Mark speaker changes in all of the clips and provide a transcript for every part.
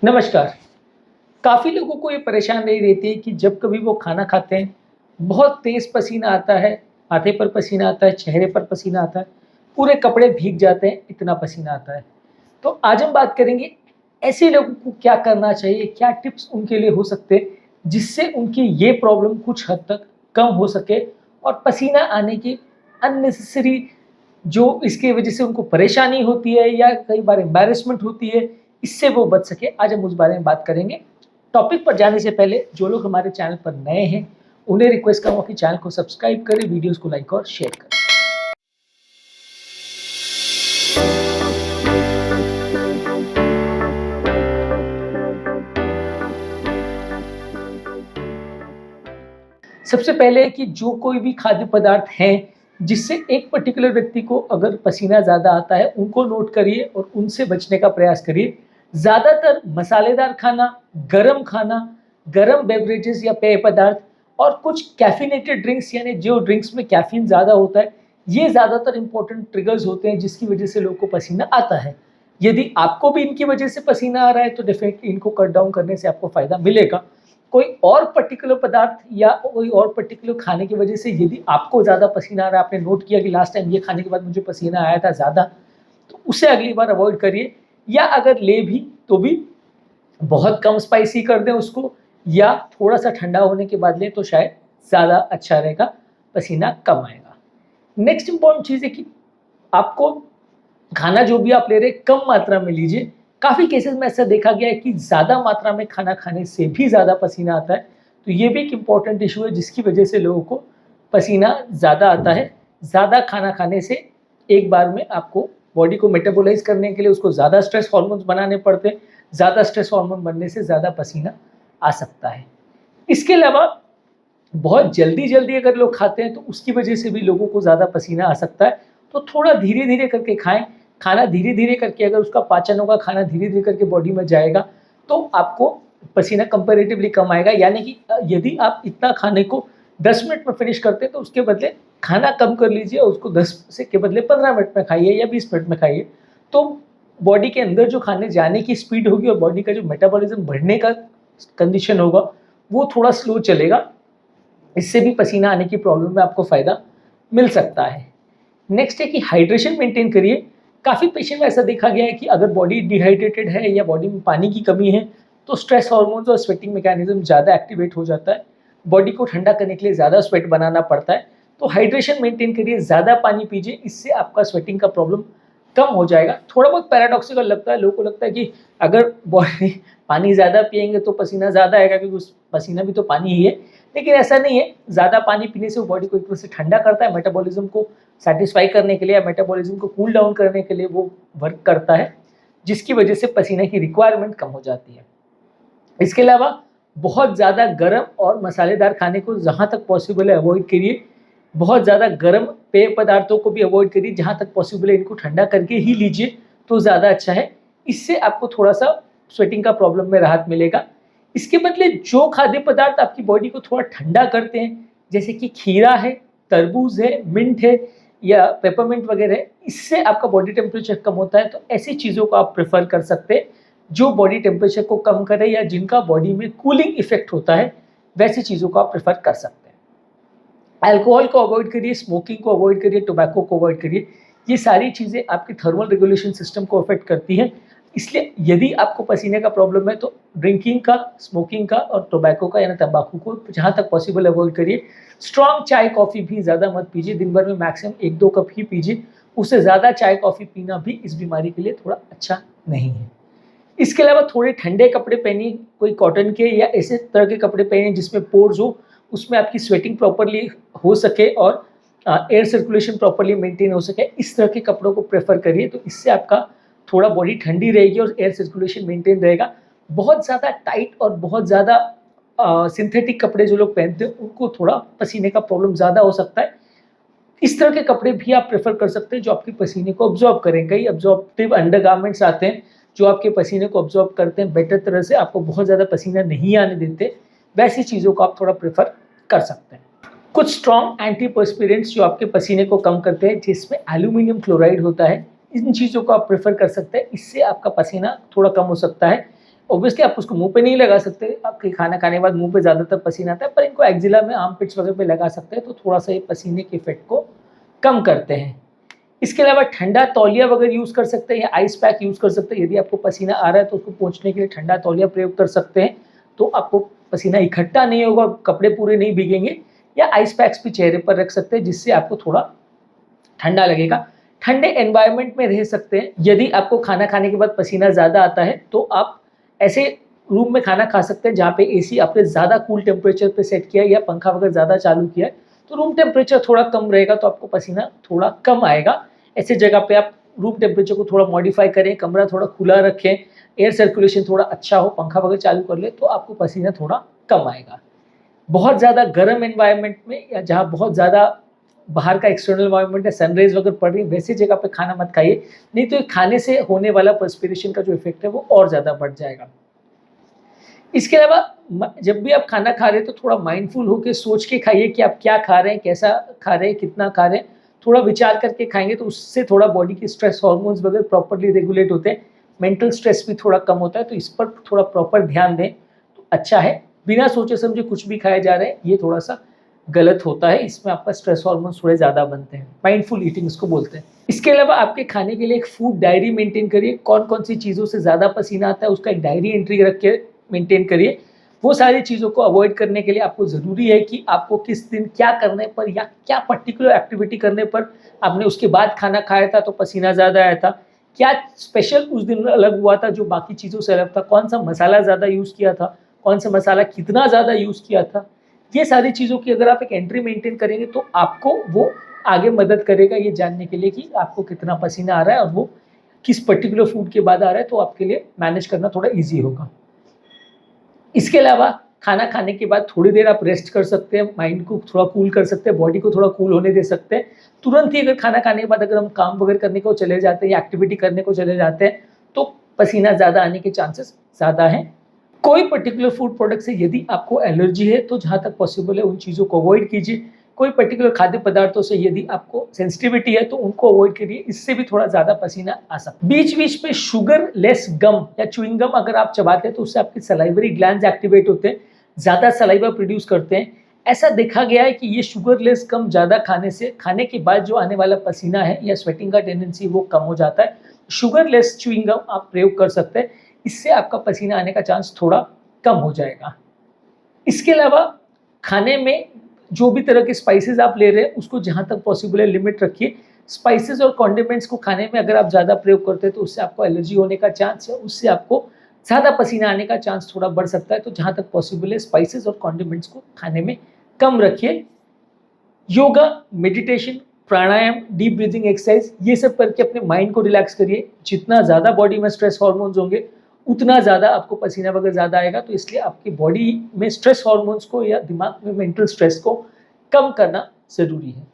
Speaker 1: नमस्कार। काफ़ी लोगों को ये परेशानी रहती है कि जब कभी वो खाना खाते हैं, बहुत तेज़ पसीना आता है, माथे पर पसीना आता है, चेहरे पर पसीना आता है, पूरे कपड़े भीग जाते हैं, इतना पसीना आता है। तो आज हम बात करेंगे ऐसे लोगों को क्या करना चाहिए, क्या टिप्स उनके लिए हो सकते हैं, जिससे उनकी ये प्रॉब्लम कुछ हद तक कम हो सके और पसीना आने की अननेसेसरी जो इसकी वजह से उनको परेशानी होती है या कई बार एम्बैरेसमेंट होती है, इससे वो बच सके। आज हम उस बारे में बात करेंगे। टॉपिक पर जाने से पहले जो लोग हमारे चैनल पर नए हैं, उन्हें रिक्वेस्ट करूँगा कि चैनल को सब्सक्राइब करें, वीडियोज़ को लाइक और शेयर करें। सबसे पहले कि जो कोई भी खाद्य पदार्थ हैं, जिससे एक पर्टिकुलर व्यक्ति को अगर पसीना ज़्यादा आता है, उनको नोट करिए और उनसे बचने का प्रयास करिए। ज़्यादातर मसालेदार खाना, गरम बेवरेजेस या पेय पदार्थ और कुछ कैफ़ीनेटेड ड्रिंक्स यानी जो ड्रिंक्स में कैफ़ीन ज़्यादा होता है, ये ज़्यादातर इम्पोर्टेंट ट्रिगर्स होते हैं जिसकी वजह से लोगों को पसीना आता है। यदि आपको भी इनकी वजह से पसीना आ रहा है तो डेफ़िनेटली इनको कट डाउन करने से आपको फ़ायदा मिलेगा। कोई और पर्टिकुलर पदार्थ या कोई और पर्टिकुलर खाने की वजह से यदि आपको ज़्यादा पसीना आ रहा है, आपने नोट किया कि लास्ट टाइम ये खाने के बाद मुझे पसीना आया था ज़्यादा, तो उसे अगली बार अवॉइड करिए या अगर ले भी तो भी बहुत कम स्पाइसी कर दें उसको या थोड़ा-सा ठंडा होने के बाद लें तो शायद ज़्यादा अच्छा रहेगा, पसीना कम आएगा। नेक्स्ट इम्पॉर्टेंट चीज़ है कि आपको खाना जो भी आप ले रहे हैं कम मात्रा में लीजिए। काफ़ी केसेस में ऐसा देखा गया है कि ज़्यादा मात्रा में खाना खाने से भी ज़्यादा पसीना आता है, तो ये भी एक इम्पॉर्टेंट इश्यू है जिसकी वजह से लोगों को पसीना ज़्यादा आता है। ज़्यादा खाना खाने से एक बार में आपको बॉडी को मेटाबॉलाइज़ करने के लिए उसको ज़्यादा स्ट्रेस हार्मोन्स बनाने पड़ते हैं, ज़्यादा स्ट्रेस हार्मोन बनने से ज़्यादा पसीना आ सकता है। इसके अलावा बहुत जल्दी-जल्दी अगर लोग खाते हैं तो उसकी वजह से भी लोगों को ज़्यादा पसीना आ सकता है, तो थोड़ा धीरे-धीरे करके खाएँ। खाना धीरे-धीरे करके अगर उसका पाचन होगा, खाना धीरे-धीरे करके बॉडी में जाएगा, तो आपको पसीना कंपैरेटिवली कम आएगा। यानी कि यदि आप इतना खाने को 10 मिनट में फिनिश करते हैं, तो उसके बदले खाना कम कर लीजिए और उसको 10 से के बदले 15 मिनट में खाइए या 20 मिनट में खाइए। तो बॉडी के अंदर जो खाने जाने की स्पीड होगी और बॉडी का जो मेटाबॉलिज़्म बढ़ने का कंडीशन होगा, वो थोड़ा स्लो चलेगा। इससे भी पसीना आने की प्रॉब्लम में आपको फ़ायदा मिल सकता है। नेक्स्ट है कि हाइड्रेशन मेंटेन करिए। काफ़ी पेशेंट में ऐसा देखा गया है कि अगर बॉडी डिहाइड्रेटेड है या बॉडी में पानी की कमी है, तो स्ट्रेस हार्मोन्स और स्वेटिंग मैकेनिज़्म ज़्यादा एक्टिवेट हो जाता है। बॉडी को ठंडा करने के लिए ज़्यादा स्वेट बनाना पड़ता है। तो हाइड्रेशन मेंटेन करिए, ज़्यादा पानी पीजिए, इससे आपका स्वेटिंग का प्रॉब्लम कम हो जाएगा। थोड़ा बहुत पैराडॉक्सिकल लगता है, लोगों को लगता है कि अगर बॉडी पानी ज़्यादा पिएँगे तो पसीना ज़्यादा आएगा क्योंकि उस पसीना भी तो पानी ही है। लेकिन ऐसा नहीं है, ज़्यादा पानी पीने से वो बॉडी को एक तरह से ठंडा करता है, मेटाबॉलिज़्म को सैटिस्फाई करने के लिए या मेटाबॉलिज़्म को कूल डाउन करने के लिए वो वर्क करता है, जिसकी वजह से पसीने की रिक्वायरमेंट कम हो जाती है। इसके अलावा बहुत ज़्यादा गरम और मसालेदार खाने को जहाँ तक पॉसिबल है अवॉइड करिए। बहुत ज़्यादा गरम पेय पदार्थों को भी अवॉइड करिए, जहाँ तक पॉसिबल है इनको ठंडा करके ही लीजिए तो ज़्यादा अच्छा है। इससे आपको थोड़ा-सा स्वेटिंग का प्रॉब्लम में राहत मिलेगा। इसके बदले जो खाद्य पदार्थ आपकी बॉडी को थोड़ा ठंडा करते हैं, जैसे कि खीरा है, तरबूज़ है, मिंट है या पेपरमिंट वगैरह है, इससे आपका बॉडी टेम्परेचर कम होता है, तो ऐसी चीज़ों को आप प्रेफ़र कर सकते हैं, जो बॉडी टेम्परेचर को कम करे या जिनका बॉडी में कूलिंग इफ़ेक्ट होता है, वैसी चीज़ों को आप प्रेफ़र कर सकते हैं। अल्कोहल को अवॉइड करिए, स्मोकिंग को अवॉइड करिए, टोबैको को अवॉइड करिए। ये सारी चीज़ें आपकी थर्मल रेगुलेशन सिस्टम को अफ़ेक्ट करती हैं। इसलिए यदि आपको पसीने का प्रॉब्लम है तो ड्रिंकिंग का, स्मोकिंग का और टोबैको का यानी तंबाकू को जहाँ तक पॉसिबल अवॉइड करिए। स्ट्रॉन्ग चाय, कॉफ़ी भी ज़्यादा मत पीजिए, दिन भर में मैक्सिमम 1-2 कप ही पीजिए। उससे ज़्यादा चाय, कॉफ़ी पीना भी इस बीमारी के लिए थोड़ा अच्छा नहीं है। इसके अलावा थोड़े ठंडे कपड़े पहनिए, कोई कॉटन के या ऐसे तरह के कपड़े पहनिए जिसमें पोर्स हो, उसमें आपकी स्वेटिंग प्रॉपर्ली हो सके और एयर सर्कुलेशन प्रॉपर्ली मेंटेन हो सके। इस तरह के कपड़ों को प्रेफ़र करिए, तो इससे आपका थोड़ा बॉडी ठंडी रहेगी और एयर सर्कुलेशन मेंटेन रहेगा। बहुत ज़्यादा टाइट और बहुत ज़्यादा सिंथेटिक कपड़े जो लोग पहनते हैं, उनको थोड़ा पसीने का प्रॉब्लम ज़्यादा हो सकता है। इस तरह के कपड़े भी आप प्रेफ़र कर सकते हैं जो आपके पसीने को अब्ज़ॉर्ब करें। कई अब्ज़ॉर्प्टिव अंडरगारमेंट्स आते हैं जो आपके पसीने को अब्ज़ॉर्ब करते हैं बेटर तरह से, आपको बहुत ज़्यादा पसीना नहीं आने देते। वैसी चीज़ों को आप थोड़ा प्रेफ़र कर सकते हैं। कुछ स्ट्रॉन्ग एंटीपर्स्पिरेंट्स जो आपके पसीने को कम करते हैं, जिसमें एल्यूमिनियम क्लोराइड होता है, इन चीज़ों को आप प्रेफ़र कर सकते हैं। इससे आपका पसीना थोड़ा कम हो सकता है ऑब्वियसली आप उसको मुंह पे नहीं लगा सकते, आपके खाना खाने के बाद मुंह पे ज़्यादातर पसीना आता है, पर इनको एक्जिला में, आर्मपिट्स वगैरह पे लगा सकते हैं, तो थोड़ा सा ये पसीने के इफेक्ट को कम करते हैं। इसके अलावा ठंडा तौलिया वगैरह यूज़ कर सकते हैं या आइस पैक यूज़ कर सकते हैं। यदि आपको पसीना आ रहा है तो उसको पोंछने के लिए ठंडा तौलिया प्रयोग कर सकते हैं, तो आपको पसीना इकट्ठा नहीं होगा, कपड़े पूरे नहीं भीगेंगे। या आइस पैक्स भी चेहरे पर रख सकते हैं, जिससे आपको थोड़ा ठंडा लगेगा। ठंडे एनवायरनमेंट में रह सकते हैं। यदि आपको खाना खाने के बाद पसीना ज़्यादा आता है तो आप ऐसे रूम में खाना खा सकते हैं जहाँ पे एसी आपने ज़्यादा कूल टेम्परेचर पे सेट किया है या पंखा वगैरह ज़्यादा चालू किया है, तो रूम टेम्परेचर थोड़ा कम रहेगा, तो आपको पसीना थोड़ा कम आएगा। ऐसे जगह पे आप रूम टेम्परेचर को थोड़ा मॉडिफाई करें, कमरा थोड़ा खुला रखें, एयर सर्कुलेशन थोड़ा अच्छा हो, पंखा वगैरह चालू कर ले, तो आपको पसीना थोड़ा कम आएगा। बहुत ज़्यादा गर्म एनवायरनमेंट में या जहाँ बहुत ज़्यादा बाहर का एक्सटर्नल एनवायरनमेंट है, सनरेज वगैरह पड़ रही है, वैसी जगह पे खाना मत खाइए, नहीं तो खाने से होने वाला पर्सपिरेशन का जो इफेक्ट है वो और ज़्यादा बढ़ जाएगा। इसके अलावा जब भी आप खाना खा रहे हैं तो थोड़ा माइंडफुल होकर सोच के खाइए कि आप क्या खा रहे हैं, कैसा खा रहे हैं, कितना खा रहे हैं। थोड़ा विचार करके खाएंगे तो उससे थोड़ा बॉडी की स्ट्रेस हार्मोन्स वगैरह प्रॉपर्ली रेगुलेट होते हैं, मेंटल स्ट्रेस भी थोड़ा कम होता है, तो इस पर थोड़ा प्रॉपर ध्यान दें तो अच्छा है। बिना सोचे समझे कुछ भी खाया जा रहा है, ये थोड़ा सा गलत होता है, इसमें आपका स्ट्रेस हार्मोन्स थोड़े ज़्यादा बनते हैं। माइंडफुल ईटिंग इसको बोलते हैं। इसके अलावा आपके खाने के लिए एक फूड डायरी मेंटेन करिए, कौन कौन सी चीज़ों से ज़्यादा पसीना आता है उसका एक डायरी एंट्री रख के मेंटेन करिए। वो सारी चीज़ों को अवॉइड करने के लिए आपको ज़रूरी है कि आपको किस दिन क्या करने पर या क्या पर्टिकुलर एक्टिविटी करने पर आपने उसके बाद खाना खाया था तो पसीना ज़्यादा आया था, क्या स्पेशल उस दिन अलग हुआ था जो बाकी चीज़ों से अलग था, कौन सा मसाला ज़्यादा यूज़ किया था, कौन सा मसाला कितना ज़्यादा यूज़ किया था। ये सारी चीज़ों की अगर आप एक एंट्री मेंटेन करेंगे तो आपको वो आगे मदद करेगा ये जानने के लिए कि आपको कितना पसीना आ रहा है और वो किस पर्टिकुलर फूड के बाद आ रहा है, तो आपके लिए मैनेज करना थोड़ा ईजी होगा। इसके अलावा खाना खाने के बाद थोड़ी देर आप रेस्ट कर सकते हैं, माइंड को थोड़ा कूल कर सकते हैं, बॉडी को थोड़ा कूल होने दे सकते हैं। तुरंत ही अगर खाना खाने के बाद अगर हम काम वगैरह करने को चले जाते हैं या एक्टिविटी करने को चले जाते हैं तो पसीना ज़्यादा आने के चांसेस ज़्यादा हैं। कोई पर्टिकुलर फूड प्रोडक्ट से यदि आपको एलर्जी है तो जहाँ तक पॉसिबल है उन चीज़ों को अवॉइड कीजिए। कोई पर्टिकुलर खाद्य पदार्थों से यदि आपको सेंसिटिविटी है तो उनको अवॉइड करिए, इससे भी थोड़ा ज़्यादा पसीना आ सकता है। बीच बीच में शुगर लेस गम या च्युइंग गम अगर आप चबाते हैं तो उससे आपके सलाइवरी ग्लैंड्स एक्टिवेट होते हैं, ज़्यादा सलाइवा प्रोड्यूस करते हैं। ऐसा देखा गया है कि ये शुगर लेस गम ज़्यादा खाने से खाने के बाद जो आने वाला पसीना है या स्वेटिंग का टेंडेंसी वो कम हो जाता है। शुगर लेस च्युइंग गम आप प्रयोग कर सकते हैं, इससे आपका पसीना आने का चांस थोड़ा कम हो जाएगा। इसके अलावा खाने में जो भी तरह के स्पाइसेस आप ले रहे हैं उसको जहाँ तक पॉसिबल है लिमिट रखिए। स्पाइसेस और कॉन्डिमेंट्स को खाने में अगर आप ज़्यादा प्रयोग करते हैं तो उससे आपको एलर्जी होने का चांस है, उससे आपको ज़्यादा पसीना आने का चांस थोड़ा बढ़ सकता है। तो जहाँ तक पॉसिबल है स्पाइसेस और कॉन्डिमेंट्स को खाने में कम रखिए। योगा, मेडिटेशन, प्राणायाम, डीप ब्रीथिंग एक्सरसाइज ये सब करके अपने माइंड को रिलैक्स करिए। जितना ज़्यादा बॉडी में स्ट्रेस हार्मोन्स होंगे उतना ज़्यादा आपको पसीना वगैरह ज़्यादा आएगा, तो इसलिए आपकी बॉडी में स्ट्रेस हार्मोन्स को या दिमाग में मेंटल स्ट्रेस को कम करना ज़रूरी है।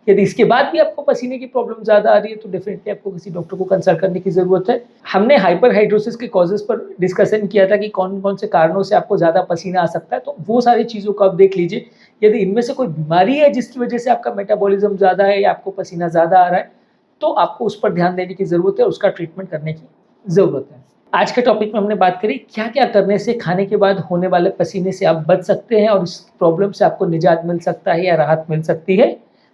Speaker 1: यदि इसके बाद भी आपको पसीने की प्रॉब्लम ज़्यादा आ रही है तो डेफिनेटली आपको किसी डॉक्टर को कंसल्ट करने की ज़रूरत है। हमने हाइपरहाइड्रोसिस के कॉजेज़ पर डिस्कशन किया था कि कौन कौन से कारणों से आपको ज़्यादा पसीना आ सकता है, तो वो सारी चीज़ों को आप देख लीजिए। यदि इनमें से कोई बीमारी है जिसकी वजह से आपका मेटाबॉलिज्म ज़्यादा है या आपको पसीना ज़्यादा आ रहा है, तो आपको उस पर ध्यान देने की ज़रूरत है, उसका ट्रीटमेंट करने की ज़रूरत है। आज के टॉपिक में हमने बात करी क्या क्या करने से खाने के बाद होने वाले पसीने से आप बच सकते हैं और इस प्रॉब्लम से आपको निजात मिल सकता है या राहत मिल सकती है।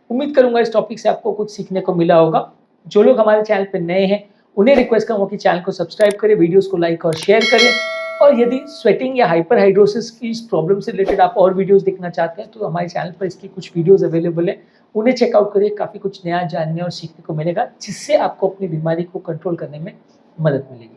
Speaker 1: उम्मीद करूंगा इस टॉपिक से आपको कुछ सीखने को मिला होगा। जो लोग हमारे चैनल पर नए हैं उन्हें रिक्वेस्ट करूंगा कि चैनल को सब्सक्राइब करें, वीडियोस को लाइक और शेयर करें, और यदि स्वेटिंग या हाइपरहाइड्रोसिस की इस प्रॉब्लम से रिलेटेड आप और वीडियोस देखना चाहते हैं तो हमारे चैनल पर इसकी कुछ वीडियोस अवेलेबल है, उन्हें चेकआउट करिए। काफ़ी कुछ नया जानने और सीखने को मिलेगा जिससे आपको अपनी बीमारी को कंट्रोल करने में मदद मिलेगी।